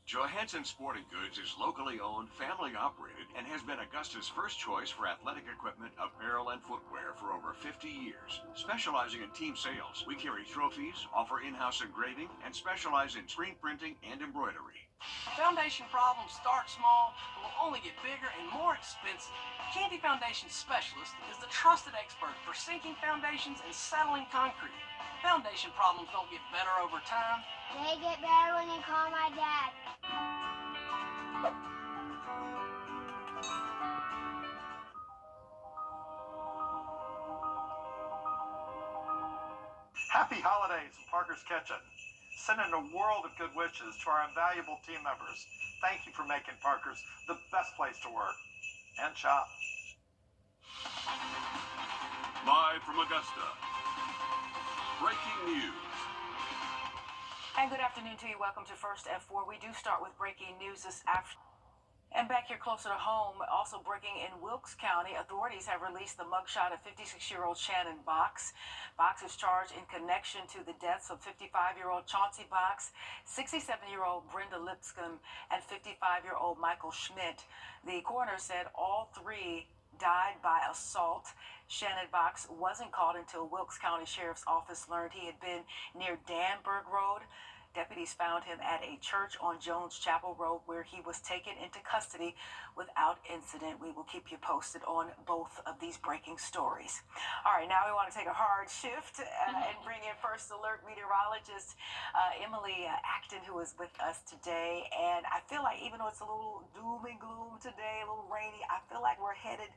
Johansson Sporting Goods is locally owned, family operated, and has been Augusta's first choice for athletic equipment, apparel, and footwear for over 50 years. Specializing in team sales, we carry trophies, offer in-house engraving, and specialize in screen printing and embroidery. Foundation problems start small and will only get bigger and more expensive. Candy Foundation Specialist is the trusted expert for sinking foundations and settling concrete. Foundation problems don't get better over time. They get better when you call my dad. Happy holidays in Parker's Kitchen. Sending a world of good wishes to our invaluable team members. Thank you for making Parker's the best place to work and shop. Live from Augusta, breaking news. And good afternoon to you. Welcome to First F4. We do start with breaking news this afternoon. And back here closer to home, also breaking in Wilkes County, authorities have released the mugshot of 56-year-old Shannon Box. Box is charged in connection to the deaths of 55-year-old Chauncey Box, 67-year-old Brenda Lipscomb, and 55-year-old Michael Schmidt. The coroner said all three died by assault. Shannon Box wasn't caught until Wilkes County Sheriff's Office learned he had been near Danburg Road. Deputies found him at a church on Jones Chapel Road where he was taken into custody without incident. We will keep you posted on both of these breaking stories. All right, now we want to take a hard shift and bring in First Alert meteorologist Emily Acton, who is with us today. And I feel like even though it's a little doom and gloom today, a little rainy, I feel like we're headed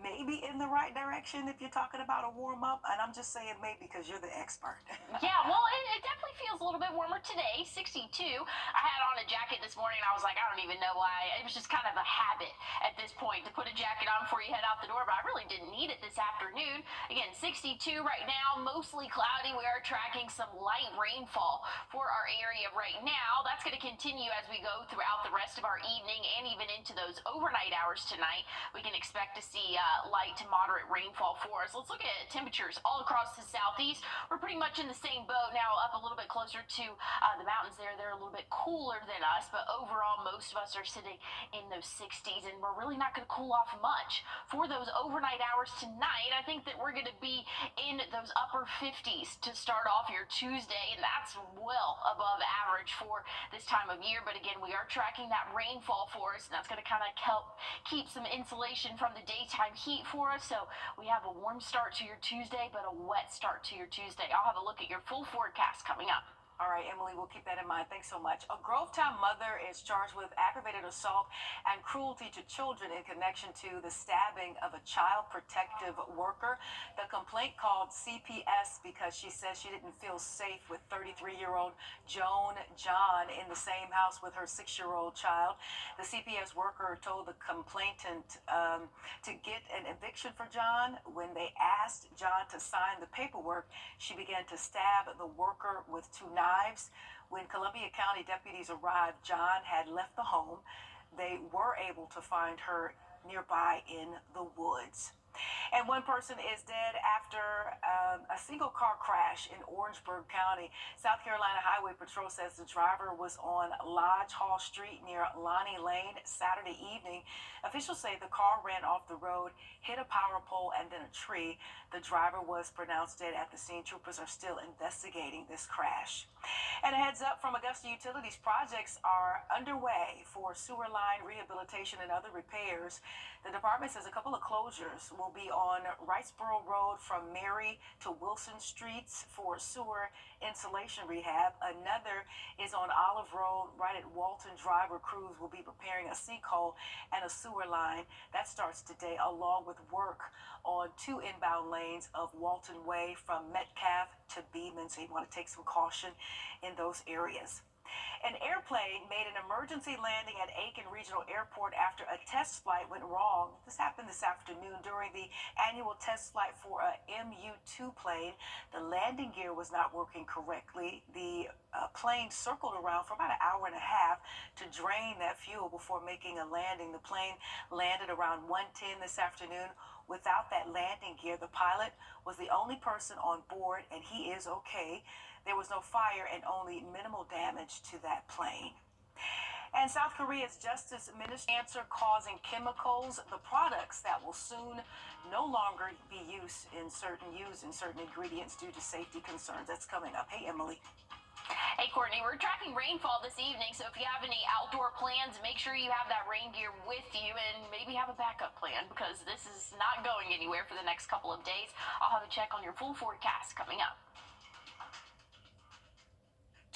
maybe in the right direction if you're talking about a warm up. And I'm just saying maybe because you're the expert. Yeah, well, it definitely feels a little bit warmer today, 62. I had on a jacket this morning, and I was like, I don't even know why. It was just kind of a habit at this point to put a jacket on before you head out the door, but I really didn't need it this afternoon. Again, 62 right now, mostly cloudy. We are tracking some light rainfall for our area right now. That's going to continue as we go throughout the rest of our evening and even into those overnight hours tonight. We can expect to see light to moderate rainfall for us. Let's look at temperatures all across the southeast. We're pretty much in the same boat now, up a little bit closer to the mountains there. They're a little bit cooler than us, but overall most of us are sitting in those 60s, and we're really not going to cool off much for those overnight hours tonight. I think that we're going to be in those upper 50s to start off your Tuesday, and that's well above average for this time of year. But again, we are tracking that rainfall for us, and that's going to kind of help keep some insulation from the daytime heat for us. So we have a warm start to your Tuesday, but a wet start to your Tuesday. I'll have a look at your full forecast coming up. All right, Emily, we'll keep that in mind. Thanks so much. A Grovetown mother is charged with aggravated assault and cruelty to children in connection to the stabbing of a child protective worker. The complaint called CPS because she says she didn't feel safe with 33-year-old Joan John in the same house with her 6-year-old child. The CPS worker told the complainant to get an eviction for John. When they asked John to sign the paperwork, she began to stab the worker with 2 knives. When Columbia County deputies arrived, John had left the home. They were able to find her nearby in the woods. And one person is dead after a single car crash in Orangeburg County. South Carolina Highway Patrol says the driver was on Lodge Hall Street near Lonnie Lane Saturday evening. Officials say the car ran off the road, hit a power pole, and then a tree. The driver was pronounced dead at the scene. Troopers are still investigating this crash. And a heads up from Augusta Utilities, projects are underway for sewer line rehabilitation and other repairs. The department says a couple of closures will be on Wrightsboro Road from Mary to Wilson Streets for sewer insulation rehab. Another is on Olive Road right at Walton Drive, where crews will be preparing a sinkhole and a sewer line. That starts today, along with work on 2 inbound lanes of Walton Way from Metcalf to Beeman, so you want to take some caution in those areas. An airplane made an emergency landing at Aiken Regional Airport after a test flight went wrong. This happened this afternoon during the annual test flight for a MU-2 plane. The landing gear was not working correctly. The plane circled around for about an hour and a half to drain that fuel before making a landing. The plane landed around 1:10 this afternoon. Without that landing gear, the pilot was the only person on board, and he is okay. There was no fire and only minimal damage to that plane. And And South Korea's Justice Ministry cancer-causing chemicals, the products that will soon no longer be used in certain ingredients due to safety concerns. That's coming up. Hey, Emily. Hey, Courtney, we're tracking rainfall this evening, so if you have any outdoor plans, make sure you have that rain gear with you and maybe have a backup plan because this is not going anywhere for the next couple of days. I'll have a check on your full forecast coming up.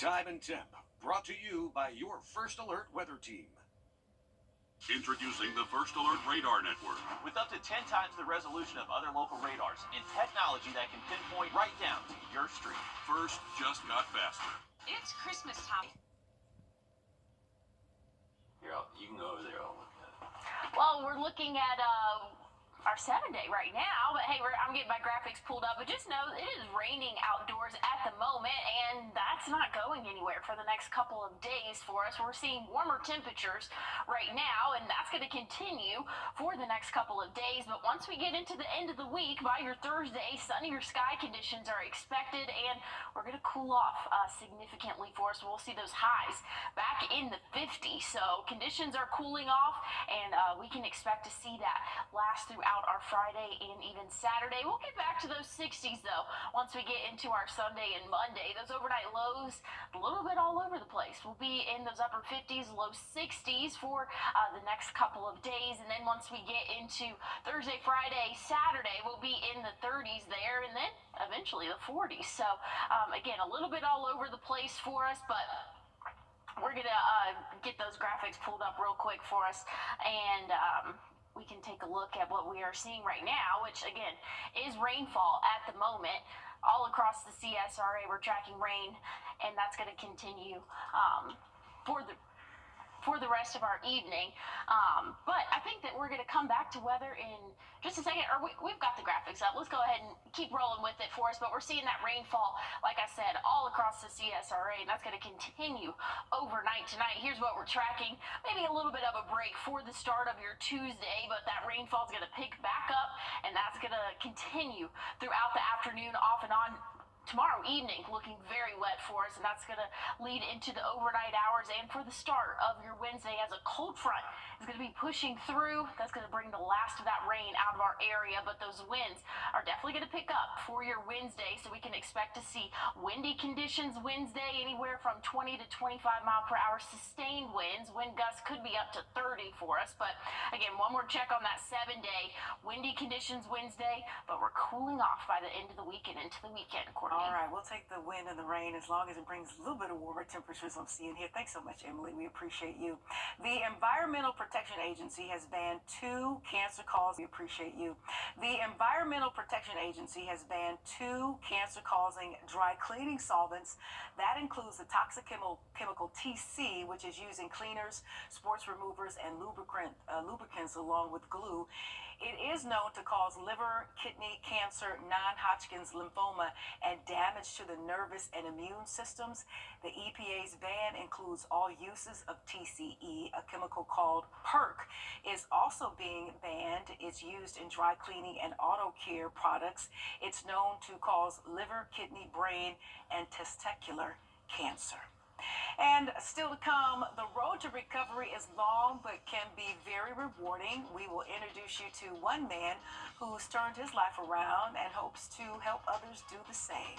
Time and temp, brought to you by your First Alert weather team. Introducing the First Alert Radar Network. With up to 10 times the resolution of other local radars and technology that can pinpoint right down to your street. First just got faster. It's Christmas time. Here, you can go over there. I'll look at it. Well, we're looking at our 7-day right now, but hey, I'm getting my graphics pulled up, but just know it is raining outdoors at the moment, and that's not going anywhere for the next couple of days for us. We're seeing warmer temperatures right now, and that's going to continue for the next couple of days, but once we get into the end of the week, by your Thursday, sunnier sky conditions are expected, and we're going to cool off significantly for us. We'll see those highs back in the 50s, so conditions are cooling off, and we can expect to see that last throughout our Friday and even Saturday. We'll get back to those 60s though once we get into our Sunday and Monday. Those overnight lows a little bit all over the place. We'll be in those upper 50s, low 60s for the next couple of days, and then once we get into Thursday, Friday, Saturday, we'll be in the 30s there, and then eventually the 40s. So again, a little bit all over the place for us, but we're gonna get those graphics pulled up real quick for us, and we can take a look at what we are seeing right now, which again is rainfall at the moment. All across the CSRA, we're tracking rain, and that's going to continue for the rest of our evening. But I think that we're going to come back to weather in just a second, or we've got the graphics up. Let's go ahead and keep rolling with it for us. But we're seeing that rainfall, like I said, all across the CSRA, and that's going to continue overnight tonight. Here's what we're tracking. Maybe a little bit of a break for the start of your Tuesday, but that rainfall is going to pick back up, and that's going to continue throughout the afternoon, off and on. Tomorrow evening looking very wet for us, and that's going to lead into the overnight hours and for the start of your Wednesday as a cold front is going to be pushing through. That's going to bring the last of that rain out of our area, but those winds are definitely going to pick up for your Wednesday, so we can expect to see windy conditions Wednesday, anywhere from 20 to 25 mile per hour sustained winds. Wind gusts could be up to 30 for us, but again, one more check on that 7-day. Windy conditions Wednesday, but we're cooling off by the end of the week and into the weekend. All right, we'll take the wind and the rain as long as it brings a little bit of warmer temperatures I'm seeing here. Thanks so much, Emily. We appreciate you. The Environmental Protection Agency has banned 2 cancer-causing. We appreciate you. The Environmental Protection Agency has banned 2 cancer-causing dry cleaning solvents. That includes the toxic chemical TC, which is used in cleaners, sports removers, and lubricants along with glue. It is known to cause liver, kidney cancer, non-Hodgkin's lymphoma, and damage to the nervous and immune systems. The EPA's ban includes all uses of TCE. A chemical called PERC is also being banned. It's used in dry cleaning and auto care products. It's known to cause liver, kidney, brain, and testicular cancer. And still to come, the road to recovery is long but can be very rewarding. We will introduce you to one man who's turned his life around and hopes to help others do the same.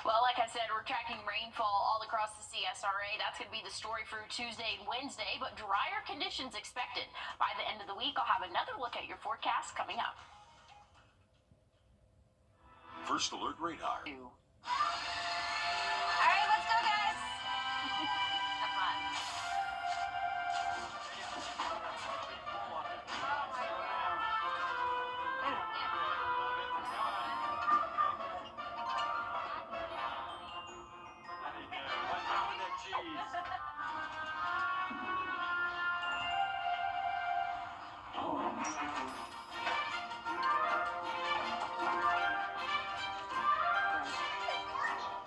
Well, like I said, we're tracking rainfall all across the CSRA. That's going to be the story for Tuesday and Wednesday, but drier conditions expected. By the end of the week, I'll have another look at your forecast coming up. First Alert Radar. All right, let's go, guys. Come on.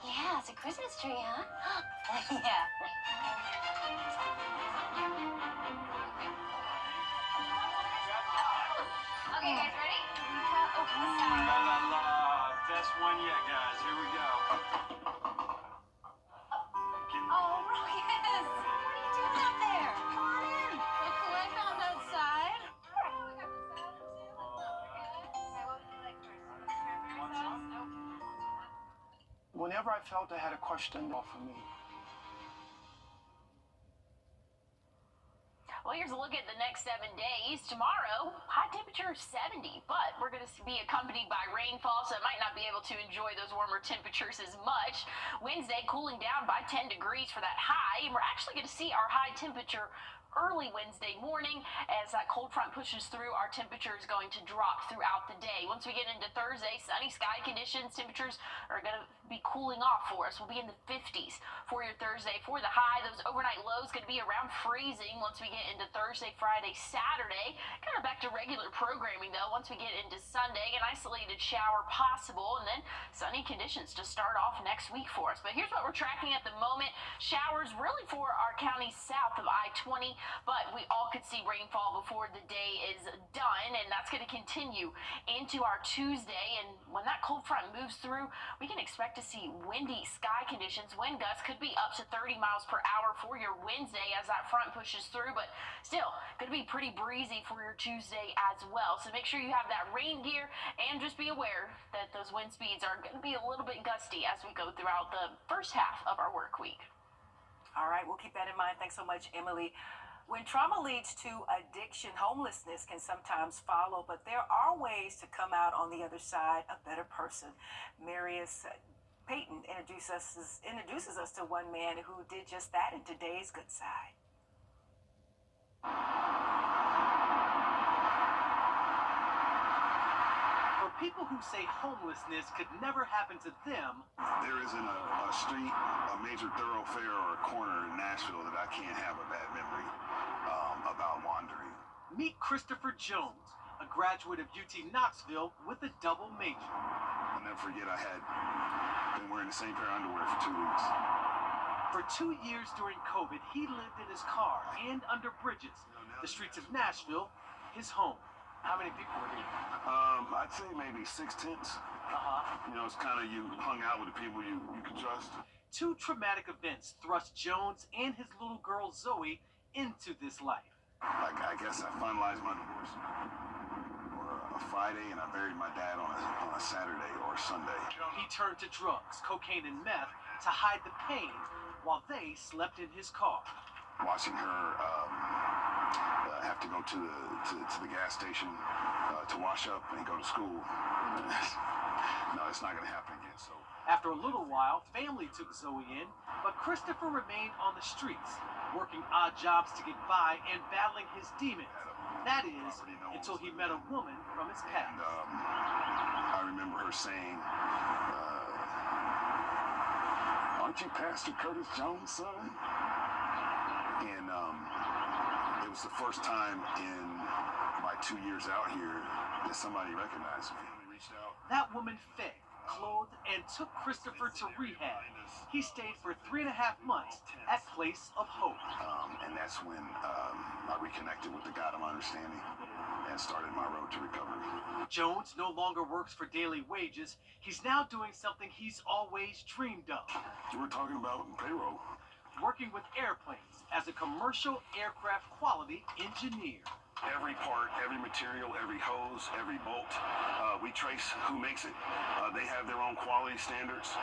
Yeah, it's a Christmas tree, huh? Yeah. Okay, guys, ready? La la la, best one yet, guys. Here we go. Oh, Rocky. whenever I felt I had a question for me. Well, here's a look at the next 7 days. Tomorrow, high temperature 70, but we're going to be accompanied by rainfall, so I might not be able to enjoy those warmer temperatures as much. Wednesday, cooling down by 10 degrees for that high, and we're actually going to see our high temperature early Wednesday morning. As that cold front pushes through, our temperature is going to drop throughout the day. Once we get into Thursday, sunny sky conditions, temperatures are going to be cooling off for us. We'll be in the 50s for your Thursday. For the high, those overnight lows going to be around freezing once we get into Thursday, Friday, Saturday. Kind of back to regular programming, though, once we get into Sunday. An isolated shower possible, and then sunny conditions to start off next week for us. But here's what we're tracking at the moment. Showers really for our counties south of I-20, but we all could see rainfall before the day is done, and that's going to continue into our Tuesday. And when that cold front moves through, we can expect to see windy sky conditions. Wind gusts could be up to 30 miles per hour for your Wednesday as that front pushes through, but still going to be pretty breezy for your Tuesday as well. So make sure you have that rain gear, and just be aware that those wind speeds are going to be a little bit gusty as we go throughout the first half of our work week. All right, we'll keep that in mind. Thanks so much, Emily. When trauma leads to addiction, homelessness can sometimes follow, but there are ways to come out on the other side a better person. Marius Payton introduces us to one man who did just that in today's Good Side. For people who say homelessness could never happen to them, there isn't a street, a major thoroughfare, or a corner in Nashville that I can't have a bad memory about wandering. Meet Christopher Jones, a graduate of UT Knoxville with a double major. I'll never forget I had been wearing the same pair of underwear for 2 weeks. For 2 years during COVID, he lived in his car and under bridges, the streets of Nashville, his home. How many people were here? I'd say maybe 6 tenths. You know, it's kind of you hung out with the people you could trust. 2 traumatic events thrust Jones and his little girl Zoe into this life. I guess I finalized my divorce for a Friday, and I buried my dad on a Saturday or Sunday. He turned to drugs, cocaine and meth to hide the pain while they slept in his car. Watching her have to go to the gas station to wash up and go to school. No, it's not going to happen again. So after a little while, family took Zoe in, but Christopher remained on the streets, working odd jobs to get by and battling his demons. That is, until he met a woman from his past. And, I remember her saying, "Aren't you Pastor Curtis Jones' son?" And it was the first time in my 2 years out here that somebody recognized me. Reached out. That woman fed, clothed, and took Christopher to rehab. He stayed for 3.5 months at Place of Hope. And that's when I reconnected with the God of my understanding and started my road to recovery. Jones no longer works for daily wages. He's now doing something he's always dreamed of. You were talking about payroll. Working with airplanes as a commercial aircraft quality engineer. Every part, every material, every hose, every bolt, we trace who makes it. They have their own quality standards.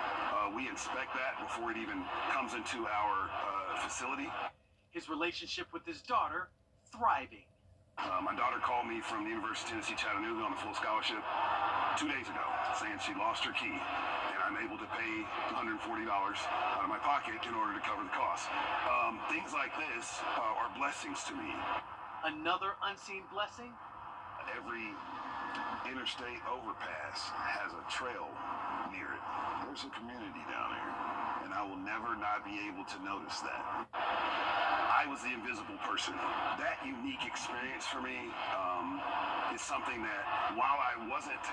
We inspect that before it even comes into our facility. His relationship with his daughter, thriving. My daughter called me from the University of Tennessee, Chattanooga on a full scholarship 2 days ago, saying she lost her key, and I'm able to pay $140 out of my pocket in order to cover the cost. Things like this are blessings to me. Another unseen blessing? Every interstate overpass has a trail near it. There's a community down there, and I will never not be able to notice that. I was the invisible person. That unique experience for me is something that, while I wasn't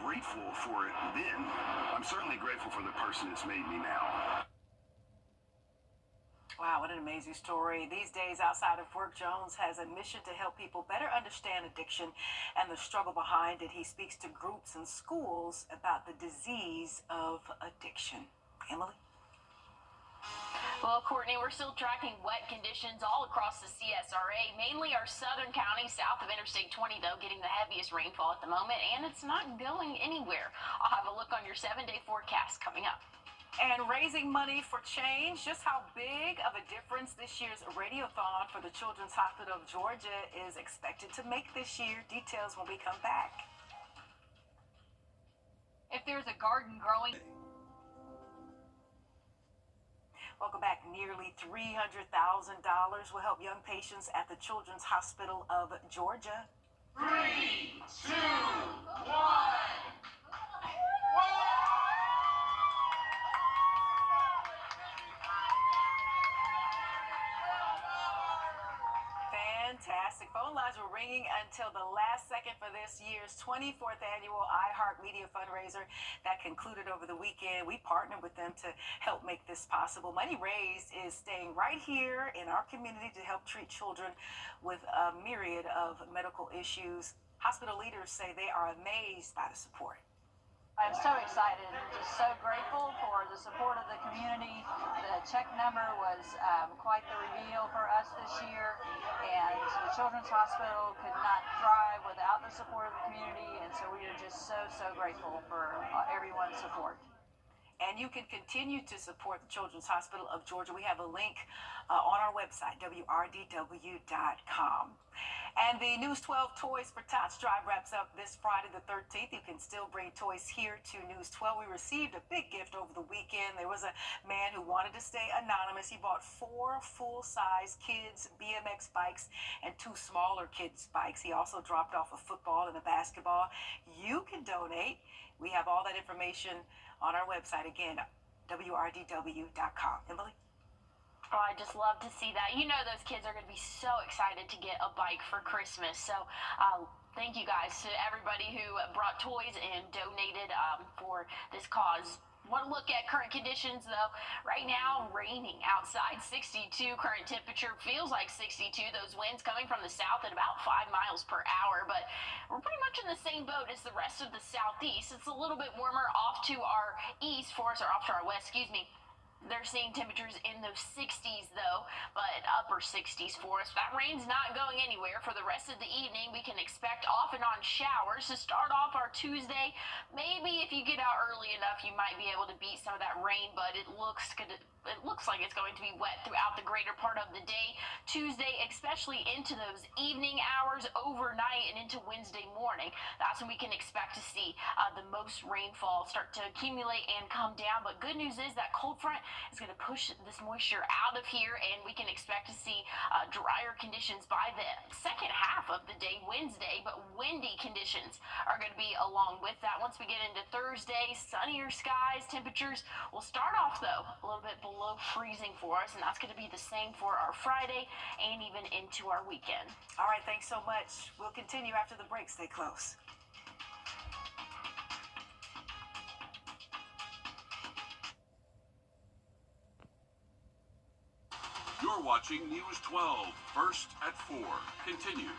grateful for it then, I'm certainly grateful for the person it's made me now. Wow, what an amazing story. These days, outside of work, Jones has a mission to help people better understand addiction and the struggle behind it. He speaks to groups and schools about the disease of addiction. Emily? Well, Courtney, we're still tracking wet conditions all across the CSRA, mainly our southern counties south of Interstate 20, though, getting the heaviest rainfall at the moment, and it's not going anywhere. I'll have a look on your 7-day forecast coming up. And raising money for change, just how big of a difference this year's Radiothon for the Children's Hospital of Georgia is expected to make this year. Details when we come back. If there's a garden growing. Welcome back. Nearly $300,000 will help young patients at the Children's Hospital of Georgia. 3, 2, 1. Fantastic. Phone lines were ringing until the last second for this year's 24th annual iHeartMedia fundraiser that concluded over the weekend. We partnered with them to help make this possible. Money raised is staying right here in our community to help treat children with a myriad of medical issues. Hospital leaders say they are amazed by the support. I'm so excited and just so grateful for the support of the community. The check number was quite the reveal for us this year, and the Children's Hospital could not thrive without the support of the community, and so we are just so grateful for everyone's support. And you can continue to support the Children's Hospital of Georgia. We have a link on our website, wrdw.com. And the News 12 Toys for Tots drive wraps up this Friday the 13th. You can still bring toys here to News 12. We received a big gift over the weekend. There was a man who wanted to stay anonymous. He bought 4 full-size kids' BMX bikes and 2 smaller kids' bikes. He also dropped off a football and a basketball. You can donate. We have all that information on our website, again, wrdw.com. Emily? Oh, I just love to see that. You know those kids are going to be so excited to get a bike for Christmas. So thank you guys to everybody who brought toys and donated for this cause. Want to look at current conditions, though. Right now, raining outside, 62 current temperature. Feels like 62. Those winds coming from the south at about 5 miles per hour. But we're pretty much in the same boat as the rest of the southeast. It's a little bit warmer off to our east for us, or off to our west, excuse me. They're seeing temperatures in those 60s, though, but upper 60s for us. That rain's not going anywhere. For the rest of the evening, we can expect off and on showers to start off our Tuesday. Maybe if you get out early enough, you might be able to beat some of that rain, but it looks like it's going to be wet throughout the greater part of the day. Tuesday, especially into those evening hours, overnight, and into Wednesday morning. That's when we can expect to see the most rainfall start to accumulate and come down. But good news is that cold front is going to push this moisture out of here, and we can expect to see drier conditions by the second half of the day, Wednesday, but windy conditions are going to be along with that. Once we get into Thursday, sunnier skies, temperatures will start off, though, a little bit below freezing for us, and that's going to be the same for our Friday and even into our weekend. All right, thanks so much. We'll continue after the break. Stay close. You're watching News 12, First at 4, continues.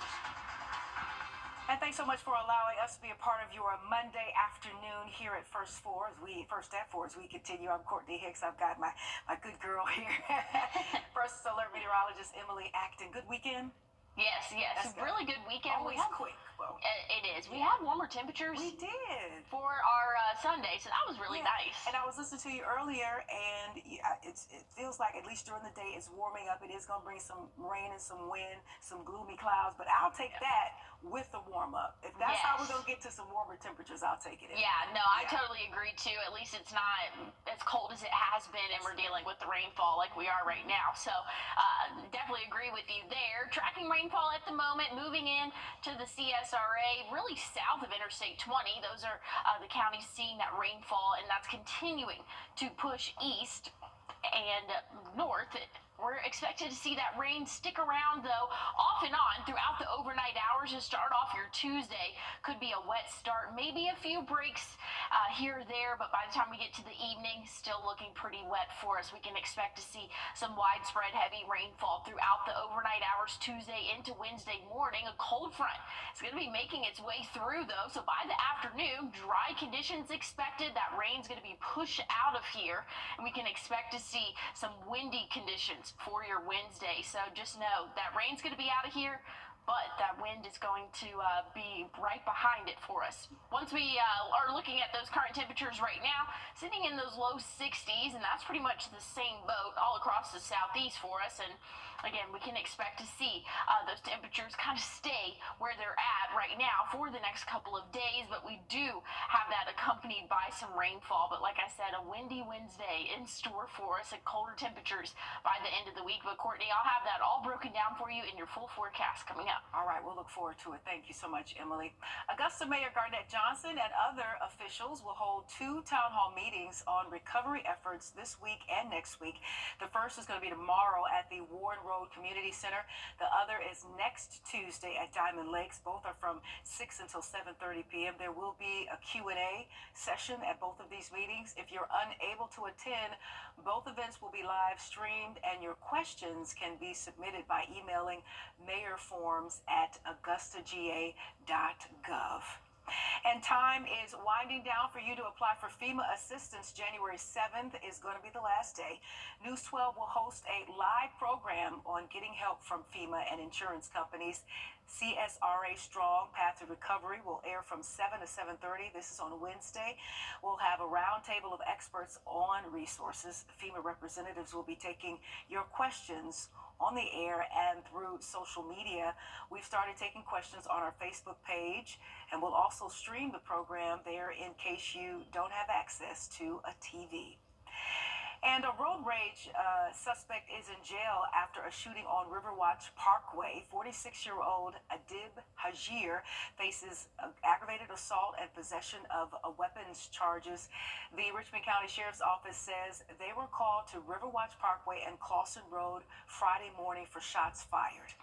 And thanks so much for allowing us to be a part of your Monday afternoon here at First at 4 as we continue. I'm Courtney Hicks. I've got my good girl here. First Alert meteorologist Emily Acton. Good weekend? Yes. Really good weekend. Always quick. Well, it is. We had warmer temperatures. We did. For our Sunday, so that was really nice. And I was listening to you earlier, and it feels like, at least during the day, it's warming up. It is going to bring some rain and some wind, some gloomy clouds, but I'll take that with the warm up. If that's how we're going to get to some warmer temperatures, I'll take it. I totally agree, too. At least it's not as cold as it has been, and we're dealing with the rainfall like we are right now. So definitely agree with you there. Tracking rainfall at the moment, moving in to the CSRA, really south of Interstate 20. Those are the counties seeing that rainfall, and that's continuing to push east and north. We're expected to see that rain stick around, though, off and on throughout the overnight hours to start off your Tuesday. Could be a wet start, maybe a few breaks here or there, but by the time we get to the evening, still looking pretty wet for us. We can expect to see some widespread heavy rainfall throughout the overnight hours Tuesday into Wednesday morning. A cold front is going to be making its way through, though, so by the afternoon, dry conditions expected. That rain's going to be pushed out of here, and we can expect to see some windy conditions for your Wednesday. So just know that rain's going to be out of here. but that wind is going to be right behind it for us. Once we are looking at those current temperatures right now, sitting in those low 60s, and that's pretty much the same boat all across the southeast for us. And again, we can expect to see those temperatures kind of stay where they're at right now for the next couple of days, but we do have that accompanied by some rainfall. But like I said, a windy Wednesday in store for us and colder temperatures by the end of the week. But Courtney, I'll have that all broken down for you in your full forecast coming up. All right, we'll look forward to it. Thank you so much, Emily. Augusta Mayor Garnett Johnson and other officials will hold 2 town hall meetings on recovery efforts this week and next week. The first is going to be tomorrow at the Warren Road Community Center. The other is next Tuesday at Diamond Lakes. Both are from 6 until 7:30 p.m. There will be a Q&A session at both of these meetings. If you're unable to attend, both events will be live streamed, and your questions can be submitted by emailing mayorforms@augustaga.gov. And time is winding down for you to apply for FEMA assistance. January 7th is going to be the last day. News 12 will host a live program on getting help from FEMA and insurance companies. CSRA Strong Path to Recovery will air from 7 to 7:30. This is on Wednesday. We'll have a roundtable of experts on resources. FEMA representatives will be taking your questions on the air and through social media. We've started taking questions on our Facebook page, and we'll also stream the program there in case you don't have access to a TV. And a road rage suspect is in jail after a shooting on Riverwatch Parkway. 46-year-old Adib Hajir faces aggravated assault and possession of weapons charges. The Richmond County Sheriff's Office says they were called to Riverwatch Parkway and Clawson Road Friday morning for shots fired.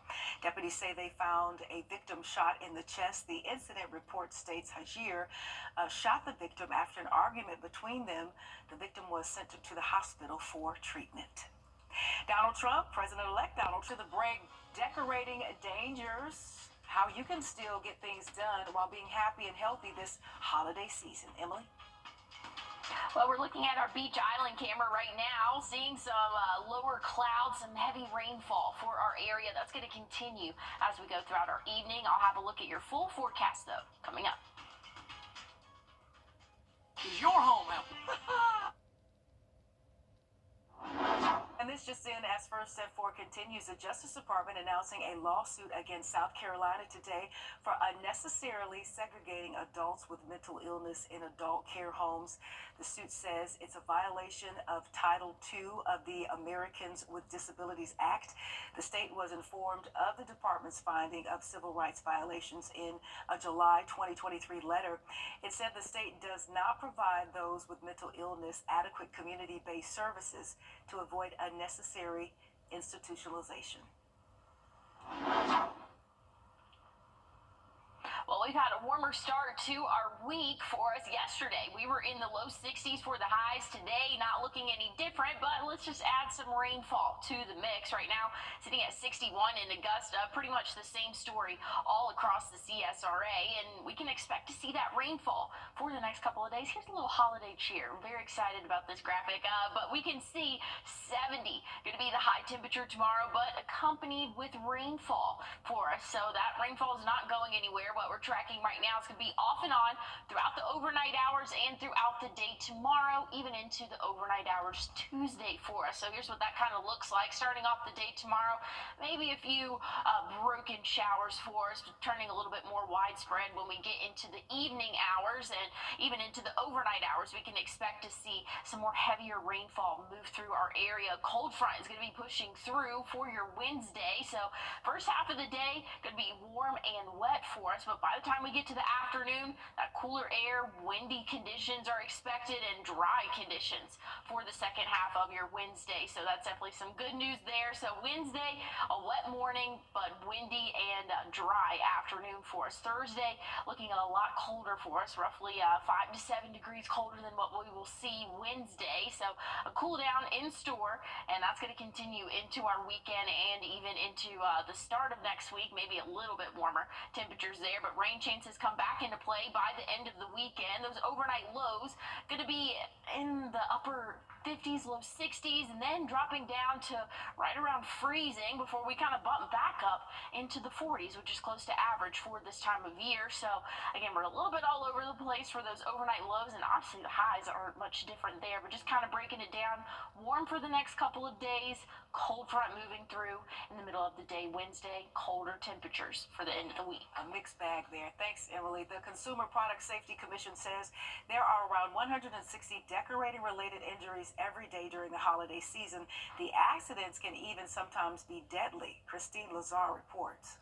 Deputies say they found a victim shot in the chest. The incident report states Hajir shot the victim after an argument between them. The victim was sent to the hospital for treatment. Donald Trump, President-elect Donald Trump, to the break, decorating dangers, how you can still get things done while being happy and healthy this holiday season. Emily? Well, we're looking at our Beach Island camera right now, seeing some lower clouds, some heavy rainfall for our area. That's going to continue as we go throughout our evening. I'll have a look at your full forecast, though, coming up. Is your home out? And this just in, as First Step 4 continues, the Justice Department announcing a lawsuit against South Carolina today for unnecessarily segregating adults with mental illness in adult care homes. The suit says it's a violation of Title II of the Americans with Disabilities Act. The state was informed of the department's finding of civil rights violations in a July 2023 letter. It said the state does not provide those with mental illness adequate community-based services to avoid unnecessary institutionalization. Well, we've had a warmer start to our week for us yesterday. We were in the low 60s for the highs. Today, not looking any different, but let's just add some rainfall to the mix. Right now, sitting at 61 in Augusta, pretty much the same story all across the CSRA, and we can expect to see that rainfall for the next couple of days. Here's a little holiday cheer. I'm very excited about this graphic, but we can see 70 going to be the high temperature tomorrow, but accompanied with rainfall for us. So that rainfall is not going anywhere. What we're tracking right now is going to be off and on throughout the overnight hours and throughout the day tomorrow, even into the overnight hours Tuesday for us. So here's what that kind of looks like. Starting off the day tomorrow, maybe a few broken showers for us, turning a little bit more widespread when we get into the evening hours and even into the overnight hours. We can expect to see some more heavier rainfall move through our area. Cold front is going to be pushing through for your Wednesday. So first half of the day going to be warm and wet for us, but by the time we get to the afternoon, that cooler air, windy conditions are expected and dry conditions for the second half of your Wednesday. So that's definitely some good news there. So Wednesday, a wet morning, but windy and dry afternoon for us. Thursday, looking a lot colder for us, roughly 5 to 7 degrees colder than what we will see Wednesday. So a cool down in store, and that's going to continue into our weekend and even into the start of next week, maybe a little bit warmer temperatures there, but rain chances come back into play by the end of the weekend. Those overnight lows going to be in the upper 50s, low 60s, and then dropping down to right around freezing before we kind of bump back up into the 40s, which is close to average for this time of year. So again, we're a little bit all over the place for those overnight lows, and obviously the highs aren't much different there, but just kind of breaking it down. Warm for the next couple of days, cold front moving through in the middle of the day Wednesday, colder temperatures for the end of the week. A mixed bag there. Thanks, Emily. The Consumer Product Safety Commission says there are around 160 decorating-related injuries every day during the holiday season. The accidents can even sometimes be deadly. Christine Lazar reports.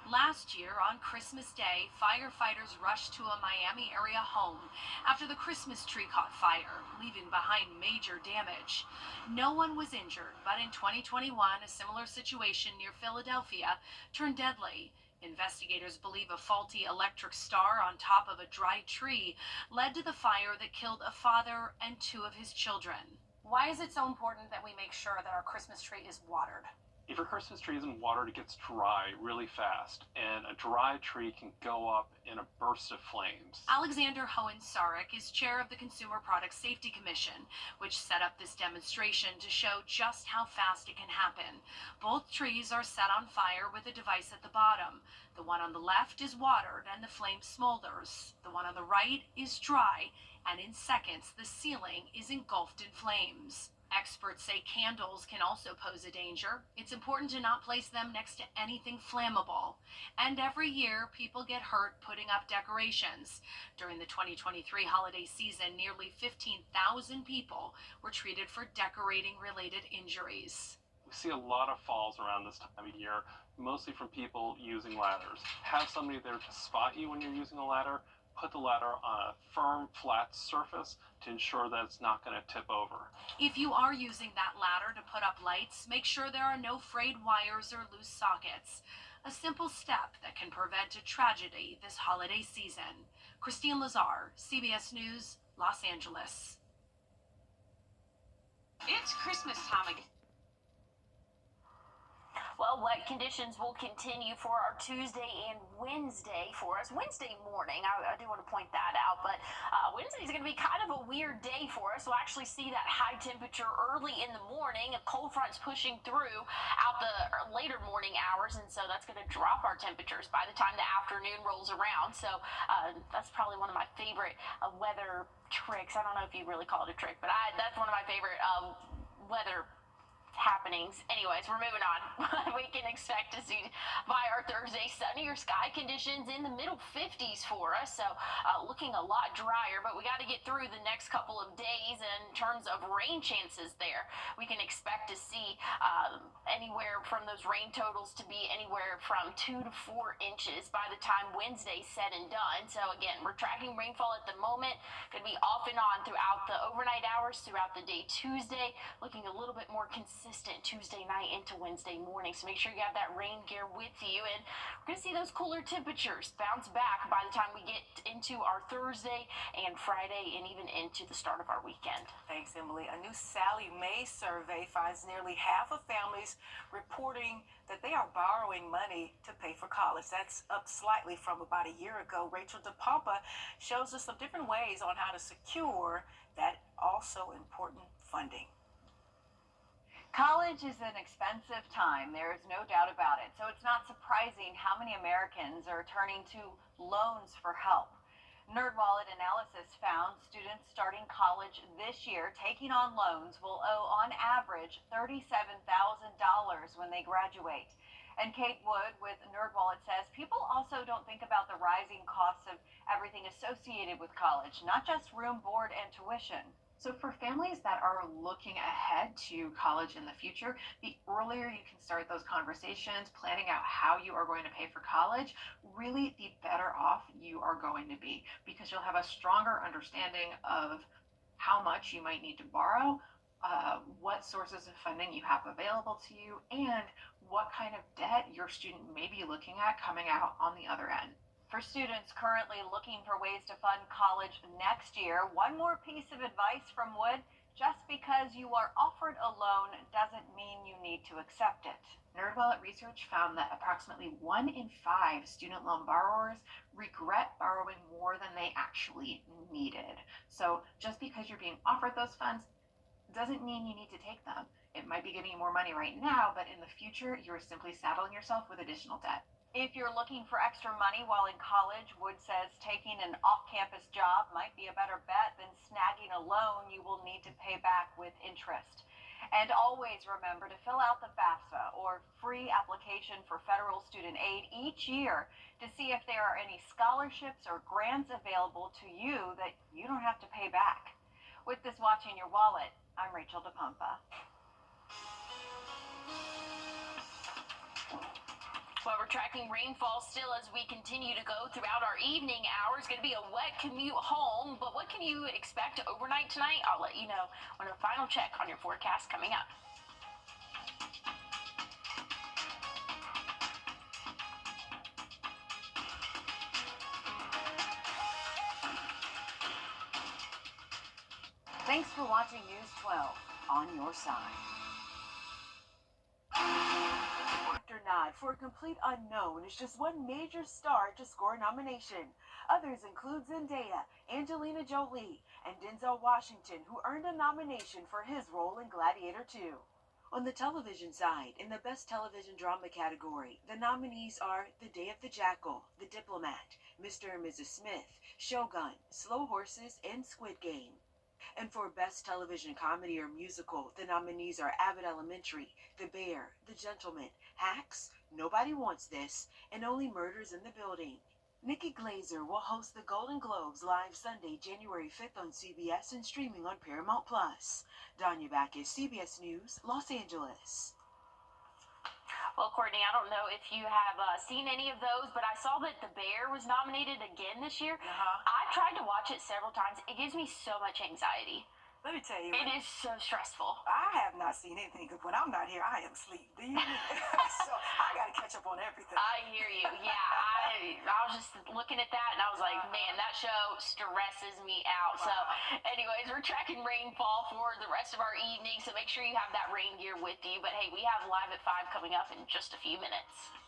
Last year, on Christmas Day, firefighters rushed to a Miami area home after the Christmas tree caught fire, leaving behind major damage. No one was injured, but in 2021, a similar situation near Philadelphia turned deadly. Investigators believe a faulty electric star on top of a dry tree led to the fire that killed a father and two of his children. Why is it so important that we make sure that our Christmas tree is watered? If your Christmas tree isn't watered, it gets dry really fast, and a dry tree can go up in a burst of flames. Alexander Hohen-Sarek is chair of the Consumer Product Safety Commission, which set up this demonstration to show just how fast it can happen. Both trees are set on fire with a device at the bottom. The one on the left is watered and the flame smolders. The one on the right is dry, and in seconds, the ceiling is engulfed in flames. Experts say candles can also pose a danger. It's important to not place them next to anything flammable. And every year, people get hurt putting up decorations. During the 2023 holiday season, nearly 15,000 people were treated for decorating-related injuries. We see a lot of falls around this time of year, mostly from people using ladders. Have somebody there to spot you when you're using a ladder. Put the ladder on a firm, flat surface to ensure that it's not going to tip over. If you are using that ladder to put up lights, make sure there are no frayed wires or loose sockets. A simple step that can prevent a tragedy this holiday season. Christine Lazar, CBS News, Los Angeles. It's Christmas time again. Well, wet conditions will continue for our Tuesday and Wednesday for us. Wednesday morning, I do want to point that out, but Wednesday is going to be kind of a weird day for us. We'll actually see that high temperature early in the morning. A cold front's pushing through out the later morning hours, and so that's going to drop our temperatures by the time the afternoon rolls around. So that's probably one of my favorite weather tricks. I don't know if you really call it a trick, but that's one of my favorite weather happenings. Anyways, we're moving on. We can expect to see by our Thursday sunnier sky conditions in the middle 50s for us, so looking a lot drier, but we got to get through the next couple of days in terms of rain chances there. We can expect to see anywhere from those rain totals to be anywhere from 2 to 4 inches by the time Wednesday's said and done. So again, we're tracking rainfall at the moment. Could be off and on throughout the overnight hours, throughout the day Tuesday, looking a little bit more consistent Tuesday night into Wednesday morning. So make sure you have that rain gear with you, and we're going to see those cooler temperatures bounce back by the time we get into our Thursday and Friday and even into the start of our weekend. Thanks, Emily. A new Sallie Mae survey finds nearly half of families reporting that they are borrowing money to pay for college. That's up slightly from about a year ago. Rachel DePompa shows us some different ways on how to secure that also important funding. College is an expensive time, there is no doubt about it. So it's not surprising how many Americans are turning to loans for help. NerdWallet analysis found students starting college this year taking on loans will owe on average $37,000 when they graduate. And Kate Wood with NerdWallet says people also don't think about the rising costs of everything associated with college, not just room, board, and tuition. So for families that are looking ahead to college in the future, the earlier you can start those conversations, planning out how you are going to pay for college, really the better off you are going to be, because you'll have a stronger understanding of how much you might need to borrow, what sources of funding you have available to you, and what kind of debt your student may be looking at coming out on the other end. For students currently looking for ways to fund college next year, one more piece of advice from Wood: just because you are offered a loan doesn't mean you need to accept it. NerdWallet research found that approximately 1 in 5 student loan borrowers regret borrowing more than they actually needed. So just because you're being offered those funds doesn't mean you need to take them. It might be giving you more money right now, but in the future, you're simply saddling yourself with additional debt. If you're looking for extra money while in college, Wood says taking an off-campus job might be a better bet than snagging a loan you will need to pay back with interest. And always remember to fill out the FAFSA, or free application for federal student aid, each year to see if there are any scholarships or grants available to you that you don't have to pay back. With this Watching Your Wallet, I'm Rachel DePompa. Well, we're tracking rainfall still as we continue to go throughout our evening hours. Going to be a wet commute home, but what can you expect overnight tonight? I'll let you know when a final check on your forecast coming up. Thanks for watching News 12 on your side. Actor nod for a complete unknown is just one major star to score a nomination. Others include Zendaya, Angelina Jolie, and Denzel Washington, who earned a nomination for his role in Gladiator 2. On the television side, in the Best Television Drama category, the nominees are The Day of the Jackal, The Diplomat, Mr. and Mrs. Smith, Shogun, Slow Horses, and Squid Game. And for Best Television Comedy or Musical, the nominees are Abbott Elementary, The Bear, The Gentleman, Hacks, Nobody Wants This, and Only Murders in the Building. Nikki Glazer will host the Golden Globes live Sunday, January 5th on CBS and streaming on Paramount+. Danya Backus, CBS News, Los Angeles. Well, Courtney, I don't know if you have seen any of those, but I saw that The Bear was nominated again this year. I've tried to watch it several times. It gives me so much anxiety. Let me tell you. It is so stressful. I have not seen anything, because when I'm not here, I am asleep. Do you? So I got to catch up on everything. I hear you. Yeah, I was just looking at that, and I was like, man, that show stresses me out. So, anyways, we're tracking rainfall for the rest of our evening, so make sure you have that rain gear with you. But, hey, we have Live at 5 coming up in just a few minutes.